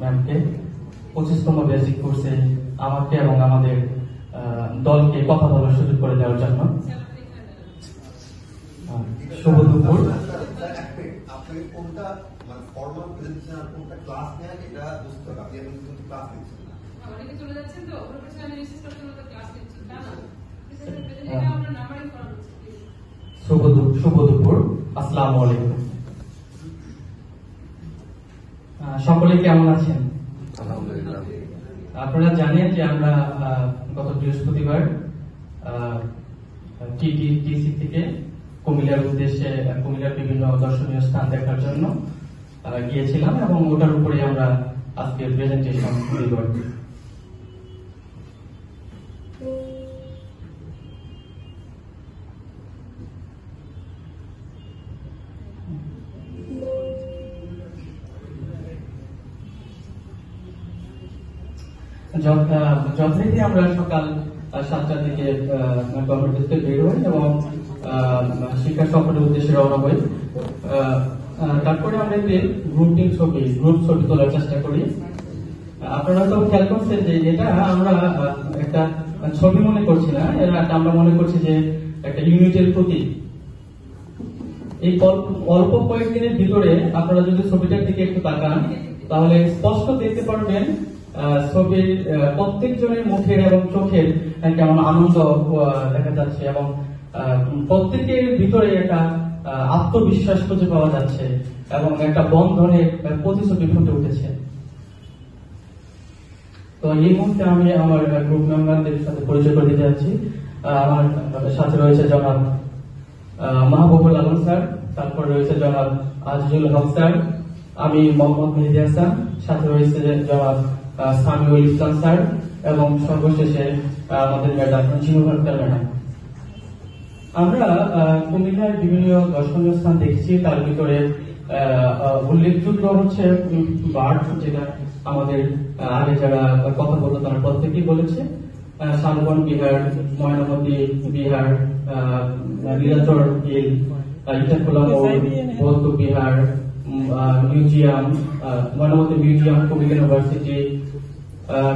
ম্যামকে 25তম বেসিক কোর্সে আমাকে এবং আমাদের দলকে কথা বলার সুযোগ করে দেওয়ার জন্য। শুভ দুপুর। শুভ দুপুর, আসসালামু আলাইকুম। সকলে কেমন আছেন? আপনারা জানেন যে আমরা গত বৃহস্পতিবার টিটিসি থেকে কুমিল্লার উদ্দেশ্যে কুমিল্লার বিভিন্ন দর্শনীয় স্থান দেখার জন্য গিয়েছিলাম এবং ওটার উপরে আমরা আজকে প্রেজেন্টেশন দিব। যথারীতি আমরা সকাল 7টার দিকে গভর্নমেন্ট বের হই এবং শিক্ষা সফরের উদ্দেশ্যে রওনা হই। তারপরে আমরা গ্রুপ ছবি তোলার চেষ্টা করি। আপনারা তো খেয়াল করছেন যে এটা আমরা একটা ছবি মনে করছি না, এটা আমরা মনে করছি যে একটা ইউনিটের প্রতীক। এই অল্প কয়েকদিনের ভিতরে আপনারা যদি ছবিটার দিকে একটু তাকান তাহলে স্পষ্ট দেখতে পারবেন ছবির প্রত্যেকজনের মুখের এবং চোখের কেমন আনন্দ দেখা যাচ্ছে এবং প্রত্যেকের ভিতরে একটা আত্মবিশ্বাস খুঁজে পাওয়া যাচ্ছে এবং একটা বন্ধনের প্রতিশ্রুতি ফুটে উঠেছে। তো এই মুহূর্তে আমি আমার গ্রুপ মেম্বারদের সাথে পরিচয় করে দিতে যাচ্ছি। আমার সাথে রয়েছে জনাব মাহবুবুল আলম স্যার, তারপর রয়েছে জনাব আজিজুল হক স্যার, আমি মোহাম্মদ মেহেদি হাসান, সাথে রয়েছে জনাব সামিউল ইসলাম স্যার এবং সর্বশেষে আমাদের ম্যাডাম জিনুভার ম্যাডাম। আমরা কুমিল্লার বিভিন্ন দর্শনীয় স্থান দেখছি, তার ভিতরে উল্লেখযোগ্য হচ্ছে বার্ড, যেটা আমাদের আগে যারা কথা বলতো তারা প্রত্যেকেই বলেছে। শালবন বিহার, ময়নামতি বিহার, নীলাচর হিল, ইটাখোলা বৌদ্ধ Bihar, museum, Mainamati museum, Comilla university,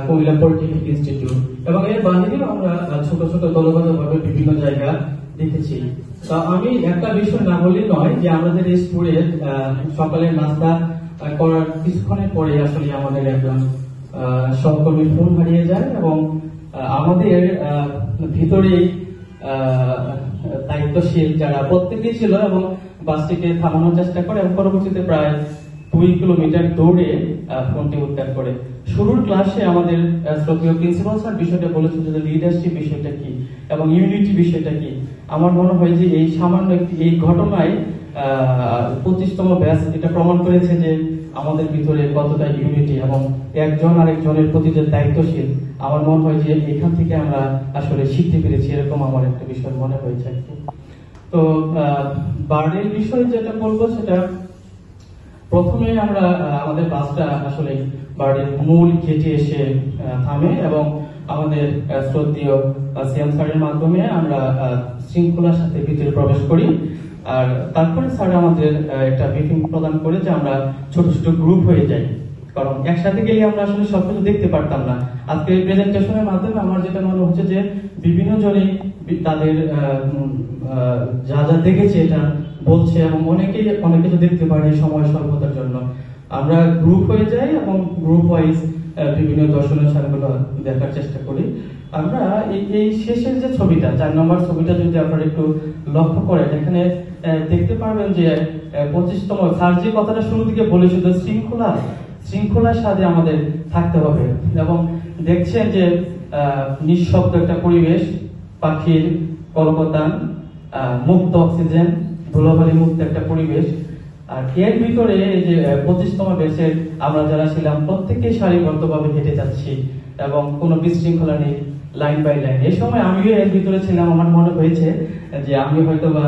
Comilla polytechnic institute এবং এর বাহিরেও আমরা ছোট ছোট দলগতভাবে বিভিন্ন জায়গা দেখেছি। তো আমি একটা বিষয় না বললেই নয় যে আমাদের এই স্কুলে সকালের নাস্তা করার কিছুক্ষণের পরে আসলে আমাদের একজন সহকর্মীর ফোন হারিয়ে যায় এবং আমাদের ভিতরে দায়িত্বশীল যারা প্রত্যেকেই ছিল এবং বাসটিকে থামানোর চেষ্টা করে এবং পরবর্তীতে প্রায় 2 কিলোমিটার দৌড়ে ফোনটি উদ্ধার করে। শুরুর ক্লাসে আমাদের শ্রদ্ধেয় প্রিন্সিপাল স্যার বিষয়টা বলেছেন যে লিডারশিপ বিষয়টা কি এবং ইউনিটি বিষয়টা কি। আমার মনে হয় যে এই সামান্য এই ঘটনায় 25তম ব্যাচ এটা প্রমাণ করেছে যে আমাদের ভিতরে কতটা ইউনিটি এবং একজন আরেকজনের প্রতি যে দায়িত্বশীল। আমার মনে হয় যে এখান থেকে আমরা আসলে শিখতে পেরেছি, এরকম আমার একটা বিষয় মনে হয়েছে। তো বার্ডের বিষয় যেটা বলবো সেটা প্রথমে আমরা আমাদের বাসটা আসলে বার্ডের মূল গেটে এসে থামে এবং আমাদের শ্রদ্ধেয় সিএম স্যারের মাধ্যমে আমরা শৃঙ্খলার সাথে ভিতরে প্রবেশ করি। আর তারপরে স্যার আমাদের একটা ব্রিফিং প্রদান করে যে আমরা ছোট ছোট গ্রুপ হয়ে যাই, কারণ একসাথে গেলে আমরা আসলে সবকিছু দেখতে পারতাম না। আজকে এই প্রেজেন্টেশনের মাধ্যমে আমার যেটা মনে হচ্ছে যে বিভিন্ন জনে তাদের যা যা দেখেছে এটা বলছে এবং অনেকে অনেক কিছু দেখতে পারে সময় স্বল্পতার জন্য। আমরা গ্রুপ হয়ে যাই এবং গ্রুপ ওয়াইজ বিভিন্ন দর্শনীয় স্থানগুলো দেখার চেষ্টা করি। আমরা এই শেষের যে ছবিটা 4 নম্বর ছবিটা যদি আপনারা একটু লক্ষ্য করেন, এখানে দেখতে পারবেন যে 25তম স্যার যে কথাটা শুরু থেকে বলেছিল শৃঙ্খলার সাথে আমাদের থাকতে হবে এবং দেখছেন যে নিঃশব্দ একটা পরিবেশ, পাখির কলকতান, মুক্ত অক্সিজেন, ধুলোবালি মুক্ত একটা পরিবেশ। আর এর ভিতরে এই যে 25তম ব্যাচের আমরা যারা ছিলাম প্রত্যেকেই সারিবদ্ধভাবে হেঁটে যাচ্ছি এবং কোনো বিশৃঙ্খলা নেই, লাইন বাই লাইন। এই সময় আমিও এর ভিতরে ছিলাম। আমার মনে হয়েছে যে আমি হয়তো বা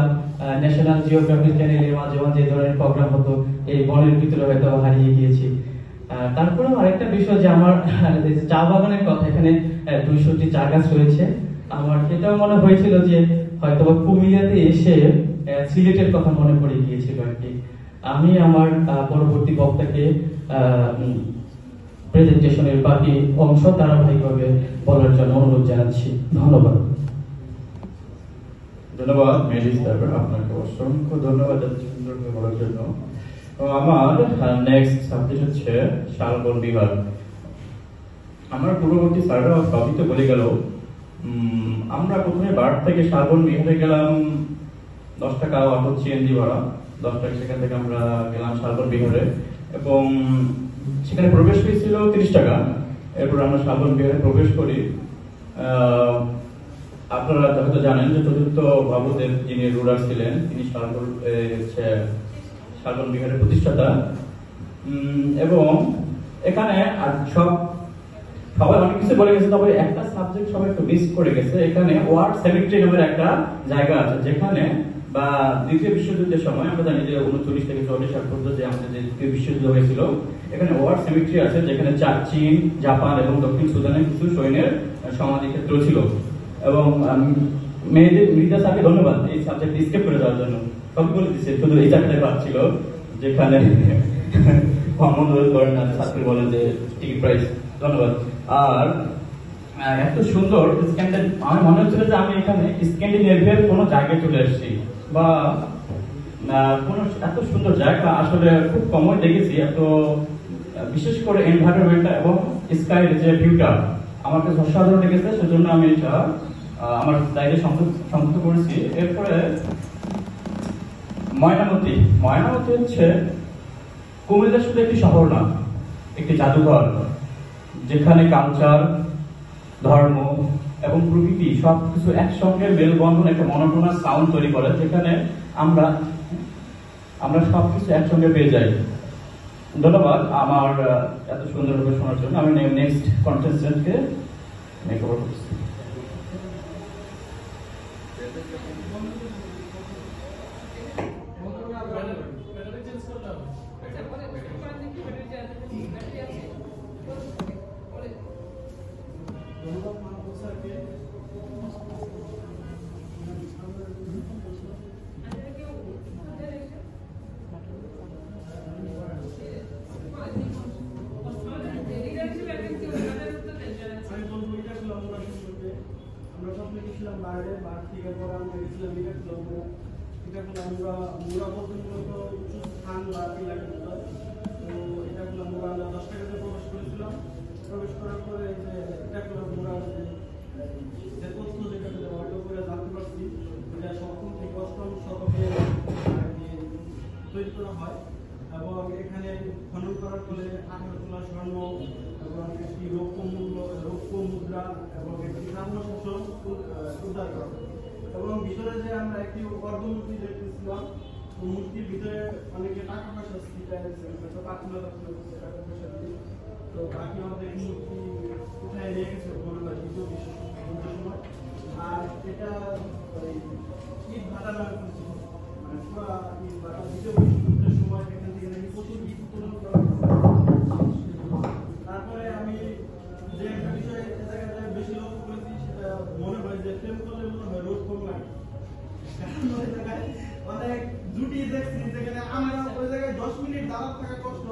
ন্যাশনাল জিওগ্রাফি চ্যানেলে মাঝে মাঝে এই ধরনের প্রোগ্রাম হতো, এই বনের ভিতরে হয়তো হারিয়ে গিয়েছি। তারপরেও আরেকটা বিষয় যে আমার চা বাগানের কথা, এখানে 200টি চা গাছ রয়েছে। আমার এটাও মনে হয়েছিল যে হয়তো কুমিল্লাতে এসে সিলেটের কথা মনে পড়ে গিয়েছিল আর কি। আমি আমার পরবর্তী বক্তাকে প্রেজেন্টেশনের বাকি অংশ ধারাবাহিকভাবে বলার জন্য অনুরোধ জানাচ্ছি। ধন্যবাদ। ধন্যবাদ মেহেদী স্যার, আপনাকে অসংখ্য ধন্যবাদ এত সুন্দর করে বলার জন্য। তো আমার নেক্সট সাবজেক্ট হচ্ছে শালবন বিভাগ। আমার পূর্ববর্তী স্যাররা সবই তো বলে গেল। আমরা প্রথমে বার্ড থেকে শালবন বিহারে গেলাম, 10 টাকা অটো সিএনজি ভাড়া, 10 টাকা। সেখান থেকে আমরা গেলাম শালবন বিহারে এবং সেখানে প্রবেশ ফি ছিল 30 টাকা। এরপর আমরা শালবন বিহারে প্রবেশ করি। আপনারা হয়তো জানেন যে চতুর্থ বাবুদেব যিনি রুলার ছিলেন, তিনি শালবন বিহারের প্রতিষ্ঠাতা। এবং এখানে সবাই অনেক কিছু বলে গেছে, তবে একটা সাবজেক্ট সবাই একটু মিস করে গেছে। এখানে ওয়ার সেমিট্রি নামের একটা জায়গা আছে, যেখানে বা দ্বিতীয় বিশ্বযুদ্ধের সময় আমরা জানি যে 39 থেকে 40 সাল পর্যন্ত যে আমাদের যে দ্বিতীয় বিশ্বযুদ্ধ হয়েছিল, এখানে ওয়ার সেমিট্রি আছে, যেখানে চীন, জাপান এবং দক্ষিণ সুদানের কিছু সৈন্যের সমাধি ক্ষেত্র ছিল। এবং মৃদা স্যারকে ধন্যবাদ এই সাবজেক্ট স্কিপ করে যাওয়ার জন্য। সবই বলে দিচ্ছে, শুধু এই জায়গাটাই বাদ ছিল যেখানে ছাত্রী বলেন যে টিকিট প্রাইস। ধন্যবাদ। আর এত সুন্দর আমার মনে হচ্ছিল যে আমি এখানে স্ক্যান্ডিনেভিয়ার কোনো জায়গায় চলে এসেছি, বা কোনো এত সুন্দর জায়গা আসলে খুব কমই দেখেছি। এত বিশেষ করে এনভায়রনমেন্টটা এবং স্কাইয়ের যে ভিউটা আমার কাছে অসাধারণ লেগেছে, সেজন্য আমি এটা আমার ডায়েরি সংযুক্ত করেছি। এরপরে ময়নামতি হচ্ছে কুমিল্লা শুধু একটি শহর না, একটি জাদুঘর, যেখানে কালচার, ধর্ম এবং প্রকৃতি সবকিছু একসঙ্গে মেলবন্ধন একটা মনোটোনাস সাউন্ড তৈরি করে, যেখানে আমরা সবকিছু একসঙ্গে পেয়ে যাই। ধন্যবাদ আমার এত সুন্দরভাবে শোনার জন্য। আমি নেক্সট কন্টেস্টেন্টকে মেকওভার করছি। আমরা স্বপ্নে গেছিলাম বাইরে, বার থেকে পরে আমরা গেছিলাম আমরা মুরা বলতে মূলত উঁচু স্থান বা টিলা। তো এটা করলাম মুরা, আমরা 10 টাকাতে প্রবেশ করেছিলাম। প্রবেশ করার পরে যে এটা করলাম মুরা যে তথ্য যেটাতে অটো করে জানতে পারছি, এটা 7ম থেকে 8ম শতকে তৈরি করা হয়। এবং এখানে খনন করার ফলে 18 তোলা স্বর্ণ এবং একটি রৌপ্য মুদ্রা এবং একটি তাম্রশাসন উদ্ধার করা হয়। এবং ভিতরে যে আমরা একটি অর্ধমূর্তি দেখতেছিলাম, মূর্তির ভিতরে অনেকে টাকা পয়সা প্রার্থনা করছিল টাকা পয়সা দিয়ে। তো বাকি আমাদের মূর্তি উঠায় নিয়ে গেছে মনে হয় দ্বিতীয় বিশ্বযুদ্ধের সময়। আর এটা ইট ভাটা নামে পরিচিত, মানে পুরো ইট ভাটা। দ্বিতীয় বিশ্বযুদ্ধের সময় এখান থেকে নাকি প্রচুর ইট উত্তোলন করা হয়েছে। তারপরে আমি যে একটা বিষয় জায়গায় বেশি লক্ষ্য করেছি, সেটা মনে হয় যে প্রেম করলে মনে হয় রোড কম লাগে। ওই জায়গায় অনেক জুটি দেখছি, যেখানে আমরা ওই জায়গায় 10 মিনিট দাঁড়াতে থাকা কষ্ট,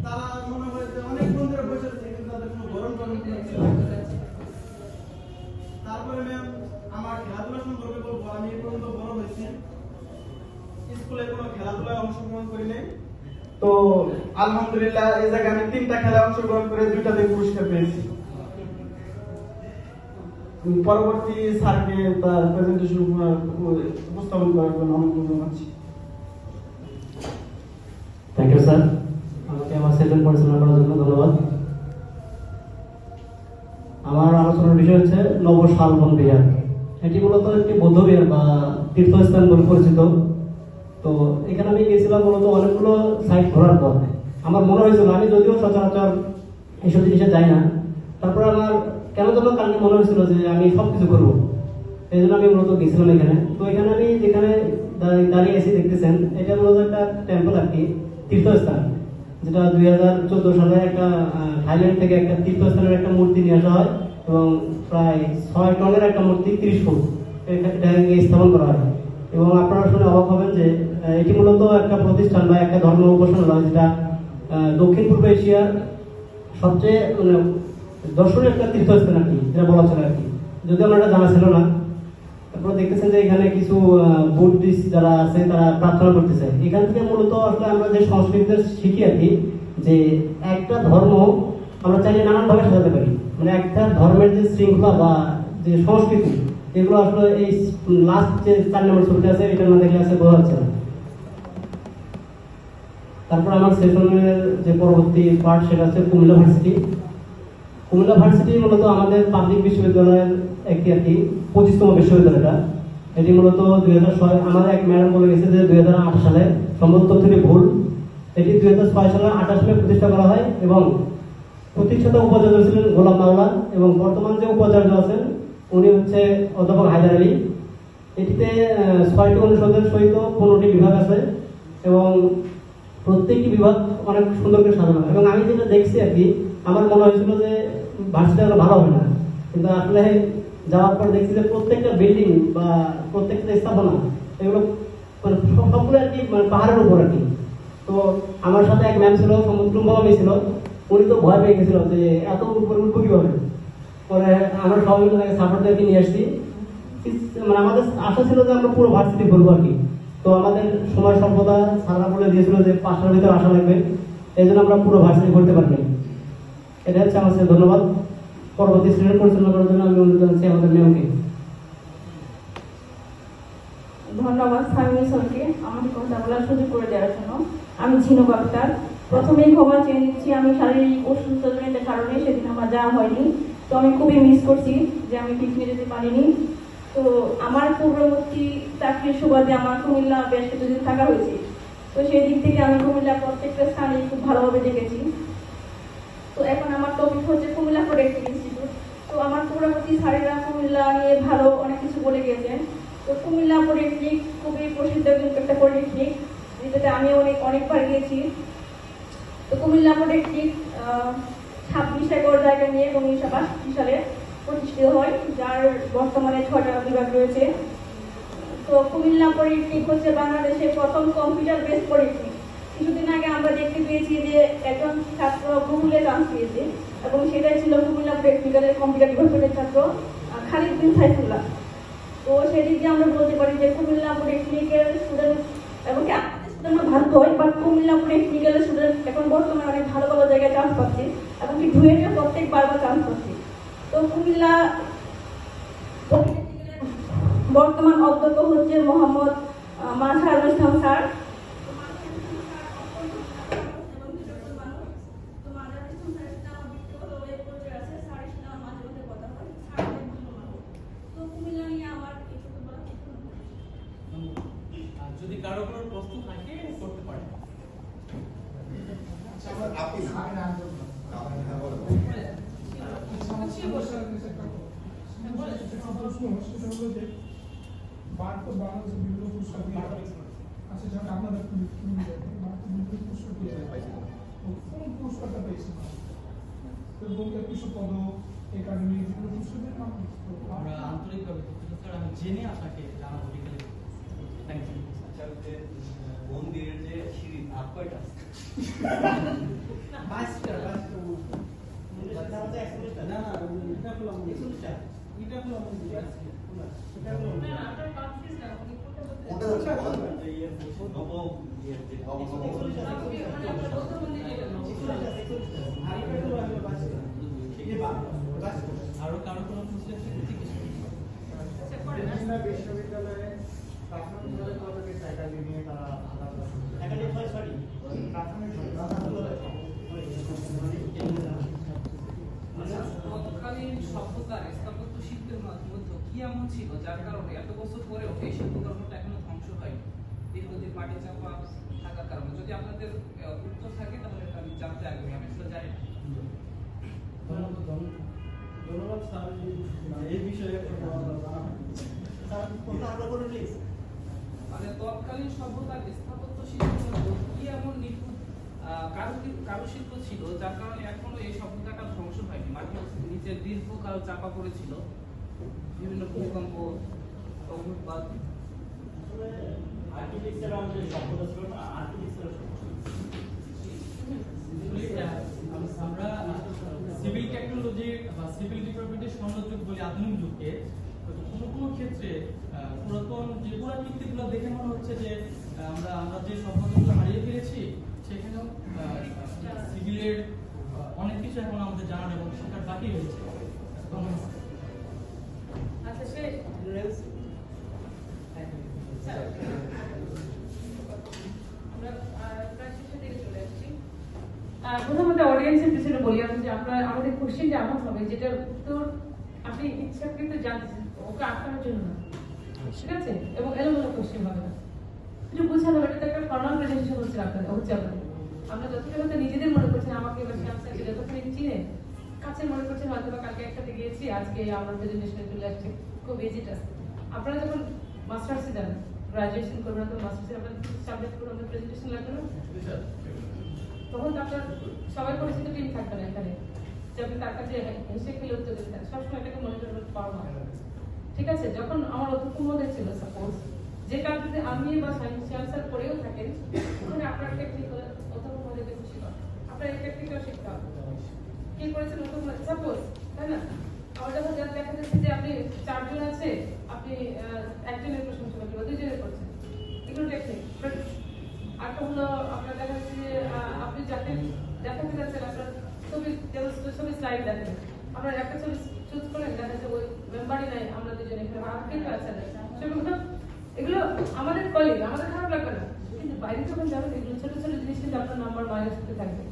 তারা মনে হয় যে অনেক বন্ধুরা বসে আছে, কিন্তু তাদের কোনো গরম কিছু লাগছে। তারপরে ম্যাম আমার খেলাধুলা সম্পর্কে বলবো। আমি এই পর্যন্ত বড় হয়েছি, স্কুলে কোনো খেলাধুলায় অংশগ্রহণ করি নাই। তো আলহামদুলিল্লাহ এই জায়গায় আমি 3টা খেলায় অংশগ্রহণ করে 2টাতে পুরস্কার পেয়েছি। পরবর্তী স্যারকে তার প্রেজেন্টেশন উপস্থাপন করার জন্য আমন্ত্রণ জানাচ্ছি। থ্যাংক ইউ স্যার, আমাকে আমার সেশন পরিচালনা করার জন্য ধন্যবাদ। আমার আলোচনার বিষয় হচ্ছে নব শালবন বিহার। এটি মূলত একটি বৌদ্ধ বিহার বা তীর্থস্থান বলে পরিচিত। তো এখানে আমি গেছিলাম মূলত অনেকগুলো সাইট ঘোরার পর আমার মনে হয়েছিল, আমি যদিও সচরাচর এইসব জিনিসে যাই না, তারপরে আমার কেন যেন কালকে মনে হয়েছিল যে আমি সবকিছু করবো, এই জন্য আমি মূলত গেছিলাম এখানে। তো এখানে আমি যেখানে দাঁড়িয়ে এসে দেখতেছেন, এটা মূলত একটা টেম্পল আর কি, তীর্থস্থান, যেটা 2014 সালে একটা থাইল্যান্ড থেকে একটা তীর্থস্থানের একটা মূর্তি নিয়ে আসা হয় এবং প্রায় 6 টনের একটা মূর্তি 30 ফুট স্থাপন করা হয়। এবং আপনারা শুনে অবাক হবেন যে এটি মূলত একটা প্রতিষ্ঠান বা একটা ধর্ম উপাসনালয়, যেটা দক্ষিণ পূর্ব এশিয়ার সবচেয়ে মানে দর্শনীয় একটা তীর্থস্থান আর কি, যেটা বলা চলে আর কি, যদি আমার এটা জানা ছিল না। তারপরে দেখতেছেন যে এখানে কিছু বুদ্ধিস্ট যারা আছে তারা প্রার্থনা করতেছে। এখান থেকে মূলত আসলে আমরা যে সংস্কৃতিটা শিখি আর কি, যে একটা ধর্ম আমরা চাইলে নানানভাবে সাজাতে পারি, মানে একটা ধর্মের যে শৃঙ্খলা বা যে সংস্কৃতি, এগুলো আসলে এই লাস্ট যে 4 নম্বর ছবিটা আছে এটা না দেখলে আছে বোঝা যাচ্ছে না। তারপর আমার সেশনের যে পরবর্তী পার্ট সেটা হচ্ছে কুমিল্লা ভার্সিটি। কুমিল্লা ভার্সিটি মূলত আমাদের পাবলিক বিশ্ববিদ্যালয়ের একটি আর কি 25তম বিশ্ববিদ্যালয়টা। এটি মূলত 2006 আমাদের এক ম্যাডাম বলে গেছে যে 2008 সালে, সম্ভবত তথ্যটি ভুল, এটি 2006 সালে 28 মে প্রতিষ্ঠা করা হয় এবং প্রতিষ্ঠাতা উপাচার্য ছিলেন গোলাম মাওলা এবং বর্তমান যে উপাচার্য আছেন উনি হচ্ছে অধ্যাপক হায়দার আলী। এটিতে 6টি অনুষদের সহিত 15টি বিভাগ আছে এবং প্রত্যেকটি বিভাগ অনেক সুন্দর করে সাজানো, এবং আমি যেটা দেখছি আর কি আমার মনে হয়েছিল যে ভার্সিটিটা ভালো হবে না, কিন্তু আসলে যাওয়ার পর দেখছি যে প্রত্যেকটা বিল্ডিং বা প্রত্যেকটা স্থাপনা এগুলো মানে সবগুলো আর কি মানে পাহাড়ের উপর আর কি। তো আমার সাথে এক ম্যাম ছিল, সমুদ্র বাবামি ছিল, উনি তো ভয় পেয়ে গেছিল যে এত উপরে উঠবো কিভাবে। পরে আমরা সবাই মিলে সাপোর্টদেরকে নিয়ে আসছি, মানে আমাদের আশা ছিল যে আমরা পুরো ভার্সিটি ঘুরবো আর কি। তো আমাদের সময় স্বল্পতা সারা বলে দিয়েছিল যে 5টার ভিতরে আসা লাগবে, এই জন্য আমরা পুরো ভার্সিটি ঘুরতে পারিনি। এটা হচ্ছে আমার সাথে ধন্যবাদ। পরবর্তী শ্রেণীর পরিচালনা করার জন্য আমি অনুরোধ জানাচ্ছি আমাদের ম্যামকে। ধন্যবাদ সামিউল স্যারকে আমাকে কথা বলার সুযোগ করে দেওয়ার জন্য। আমি ঝিনুক আক্তার। প্রথমেই ক্ষমা চেয়ে নিচ্ছি, আমি শারীরিক অসুস্থতার কারণে সেদিন আমার যাওয়া হয়নি, তো আমি খুবই মিস করছি যে আমি পিকনিকে যেতে পারিনি। তো আমার পূর্ববর্তী চাকরির সুবাদে আমার কুমিল্লা বেশ কিছুদিন থাকা হয়েছে, তো সেই দিক থেকে আমি কুমিল্লার প্রত্যেকটা স্থানে খুব ভালোভাবে দেখেছি। তো এখন আমার টপিক হচ্ছে কুমিল্লা প্রোডাক্টিভ ইনস্টিটিউট। তো আমার পূর্ববর্তী স্যারেরা কুমিল্লা নিয়ে ভালো অনেক কিছু বলে গিয়েছেন। তো কুমিল্লা পলিটেকনিক খুবই প্রসিদ্ধ কিন্তু একটা পলিটেকনিক, যেটাতে আমি অনেকবার গিয়েছি। তো কুমিল্লা পলিটেকনিক 26 একর জায়গা নিয়ে 1962 সালে প্রতিষ্ঠিত হয়, যার বর্তমানে 6টা বিভাগ রয়েছে। তো কুমিল্লা পলিটেকনিক হচ্ছে বাংলাদেশের প্রথম কম্পিউটার বেস পলিটেকনিক। কিছুদিন আগে আমরা দেখতে পেয়েছি যে একজন ছাত্র গুগলে চান্স পেয়েছে, এবং সেটাই ছিল কুমিল্লা পলিটেকনিকের কম্পিউটার ডিপার্টমেন্টের ছাত্র খালিদ বিন সাইফুল্লাহ। তো সেদিক দিয়ে আমরা বলতে পারি যে কুমিল্লা পলিটেকনিকের স্টুডেন্ট এবং স্টুডেন্ট ভালো হয়, বাট কুমিল্লা পলিটেকনিক্যাল স্টুডেন্ট এখন বর্তমানে অনেক ভালো ভালো জায়গায় চান্স পাচ্ছে, এবং কি ডুয়েটে প্রত্যেকবার চান্স পাচ্ছে। তো কুমিল্লা বর্তমান অধ্যক্ষ হচ্ছে মোহাম্মদ মাঝহারুল ইসলাম স্যার। যদি কারো কোনো প্রশ্ন থাকে করতে পারে। বাংলাদেশের বিভিন্ন পুরস্কার দিয়ে আচ্ছা যেমন আপনাদের পুরস্কার দিয়ে কোন পুরস্কারটা পেয়েছেন এবং কিছু পদক একাডেমি যেগুলো পুরস্কারের নাম আমরা আন্তরিকভাবে স্যার আমি জেনে আপনাকে জানাবো বিকেলে। Thank you. আচ্ছা যে মন্দিরের যে সিঁড়ি ধাপ কয়টা? না এটা হলো এটা হলো ওটা হচ্ছে নব ইয়ে যে আরো কারো কোনো প্রশ্ন বিশ্ববিদ্যালয়ে প্রাথমিক পদকের টাইটেল নিয়ে তারা তৎকালীন সভ্যতার স্থাপত্য শিল্পের মধ্যে কি এমন ছিল যার কারণে এত বছর পরেও এই শিল্পকর্মটা এখনো ধ্বংস হয়নি, দীর্ঘদিন মাটি চাপা থাকার কারণে? যদি আপনাদের উত্তর থাকে তাহলে এটা আমি জানতে আগ্রহী, আমি আসলে জানি না। ধন্যবাদ স্যার এই বিষয়ে মানে তৎকালীন সভ্যতার স্থাপত্য শিল্পের মধ্যে কি এমন নিখুঁত কারুশিল্প ছিল যার কারণে এখনো এই সভ্যতাটা ধ্বংস হয়নি? মাটির নিচে দীর্ঘকাল চাপা পড়েছিল, বিভিন্ন ভূমিকম্প অগ্নুৎপাত। আর্কিটেকচারাল যে সভ্যতা ছিল না, আর্কিটেকচারাল আমরা যে সিভিল ডিপার্টমেন্টের স্বর্ণযুগ বলে আধুনিক যুগকে, কোনো কোনো ক্ষেত্রে পুরাতন যে পুরাকীর্তিগুলো দেখে মনে হচ্ছে যে আমরা যে সভ্যতাগুলো হারিয়ে ফেলেছি, সেখানেও সিভিলের অনেক কিছু এখন আমাদের জানার এবং শেখার বাকি রয়েছে। ধন্যবাদ। আচ্ছা, শেষ। আমরা প্রায় শেষের দিকে চলে আসছি। প্রথমত অডিয়েন্সের পিছনে বলি আমি যে আমরা আমাদের কোশ্চেনটা এমন হবে যেটার উত্তর আপনি ইচ্ছাকৃত জানতেছেন, ওকে আটকানোর জন্য না, ঠিক আছে? এবং এলোমেলো কোশ্চেন হবে না, একটু বুঝানো হবে। এটা একটা ফর্মাল প্রেজেন্টেশন হচ্ছে আপনাদের, হচ্ছে আপনাদের। আমরা যতটা হয়তো নিজেদের মনে করছেন আমাকে এবার আনসারকে যতখানি চিনে কাছে মনে করছেন হয়তো বা কালকে একটাতে গিয়েছি, আজকে আমার প্রেজেন্টেশনে চলে আসছে, খুব ইজি টাস্ক। আপনারা যখন মাস্টার্সে যান, গ্রাজুয়েশন করবেন, তখন মাস্টার্সে আপনার সাবজেক্ট করে আমাদের প্রেজেন্টেশন লাগবে না, তখন তো আপনার সবাই পরিচিত টিম থাকবে না এখানে যে আপনি তার কাছে হেসে খেলে উত্তর দিতেন। সবসময় এটাকে মনে করবেন পাওয়া, ঠিক আছে? যখন আমার অধ্যক্ষ মধ্যে ছিল সাপোজ যে কাজে আমি বা সায়েন্স আনসার করেও থাকেন, ওখানে আপনার টেকনিক অধ্যক্ষ মধ্যে খুশি করেন, আপনার এই টেকনিকটাও শিখতে হবে। কি করেছেন অধ্যক্ষ সাপোজ, তাই না? আমার যখন দেখা যাচ্ছে যে আপনি 4 জন আছে, আপনি একজনের প্রশংসা করছেন বা 2 জনের করছেন, এগুলো টেকনিক। আর তো হলো আপনার দেখা যাচ্ছে যে আপনি যাতে দেখাতে যাচ্ছেন আপনার ছবি, ছবি স্লাইড দেখেন, আপনার একটা ছবি চুজ করেন, দেখা যাচ্ছে ওই মেম্বারই নাই, আমরা দুজনে কিন্তু আছে সেগুলো, এগুলো আমাদের কলিগ, আমাদের খারাপ লাগবে না, কিন্তু বাইরে যখন যাবেন এগুলো ছোট ছোট জিনিস কিন্তু আপনার নাম্বার মাইনাস হতে থাকবে।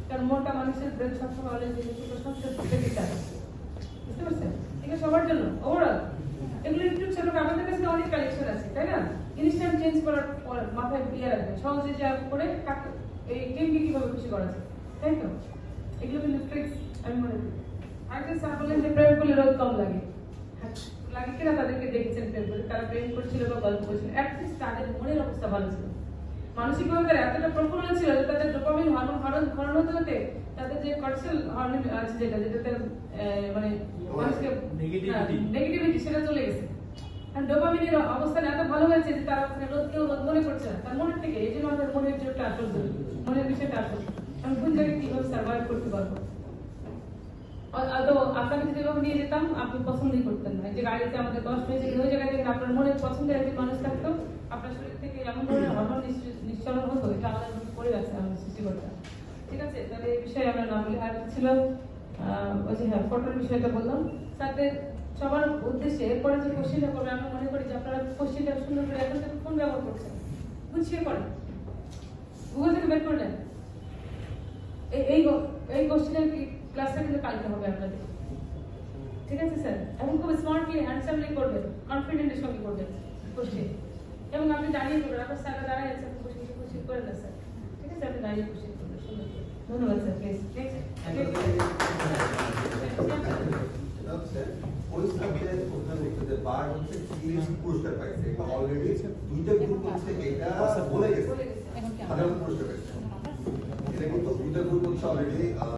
কারণ মোটা মানুষের ব্রেন সবসময় অনেক জিনিস প্রশংসা পেতে চায়, বুঝতে পারছেন? এটা সবার জন্য ওভারঅল এগুলো একটু ছোট, আমাদের কাছে অনেক কালেকশন আছে, তাই না? ইনস্ট্যান্ট চেঞ্জ করার পর মাথায় দিয়ে রাখবেন, সহজে যা করে এই টিমকে কিভাবে খুশি করা যায়, তাই তো? এগুলো কিন্তু ট্রিক্স আমি মনে করি। আরেকটা স্যার বললেন যে প্রেম করলে রোদ কম লাগে, লাগে কিনা? তাদেরকে দেখেছেন প্রেম করে, তারা প্রেম করছিল বা গল্প করছিল, অ্যাটলিস্ট তাদের মনের অবস্থা ভালো ছিল, মানসিকভাবে তারা এতটা প্রফুল্ল ছিল যে তাদের ডোপামিন হরমোন হরণ হতে হতে তাদের যে কর্টিসল হরমোন আছে যেটাতে মানে মানুষকে নেগেটিভিটি সেটা চলে গেছে। আর ডোপামিনের অবস্থান এত ভালো হয়েছে যে তারা কেউ রোদ মনে করছে না তার মনের থেকে। এই জন্য আমাদের মনের জোরটা আসল, মনের বিষয়টা আসল। আমি কোন জায়গায় কিভাবে সার্ভাইভ করতে পারবো। তো আপনাকে যদি এভাবে নিয়ে যেতাম আপনি পছন্দই করতেন না, যে গাড়িতে আমাদের কষ্ট হয়েছে, ওই জায়গায় থেকে আপনার মনের পছন্দের একজন মানুষ থাকতো, আপনার শরীর থেকে এমন ধরনের হরমোন নিঃসরণ হতো, এটা আমাদের করে রাখছে আমাদের সৃষ্টিকর্তা, ঠিক আছে? তাহলে এই বিষয়ে আমরা না বলি। আর ছিল ওই যে হ্যাঁ ফটোর বিষয়টা বললাম তাদের সবার উদ্দেশ্যে। এরপরে যে কোশ্চেনটা করবে আমি মনে করি যে আপনারা কোশ্চেনটা সুন্দর করে এখন থেকে ফোন ব্যবহার করছেন, গুছিয়ে করেন, গুগল থেকে বের করে নেন। এই কোশ্চেনের ক্লাসটা কিন্তু কালকে হবে আপনাদের, ঠিক আছে স্যার? এবং খুব স্মার্টলি হ্যান্ডসামলি করবেন, কনফিডেন্টের সঙ্গে করবেন কোশ্চেন, এবং আপনি দাঁড়িয়ে করবেন। আপনার স্যাররা দাঁড়ায় আছে, আপনি কোশ্চেন করে না স্যার, ঠিক আছে? আপনি দাঁড়িয়ে কোশ্চেন করবেন সুন্দর করে। ধন্যবাদ স্যার। প্লিজ ওই সাবজেক্ট কোথায় হচ্ছে বার হচ্ছে পুরস্কার পাইছে অলরেডি, 2টা গ্রুপ হচ্ছে এটা বলে গেছে সাধারণ পুরস্কার পাইছে, এটা কিন্তু 2টা গ্রুপ হচ্ছে অলরেডি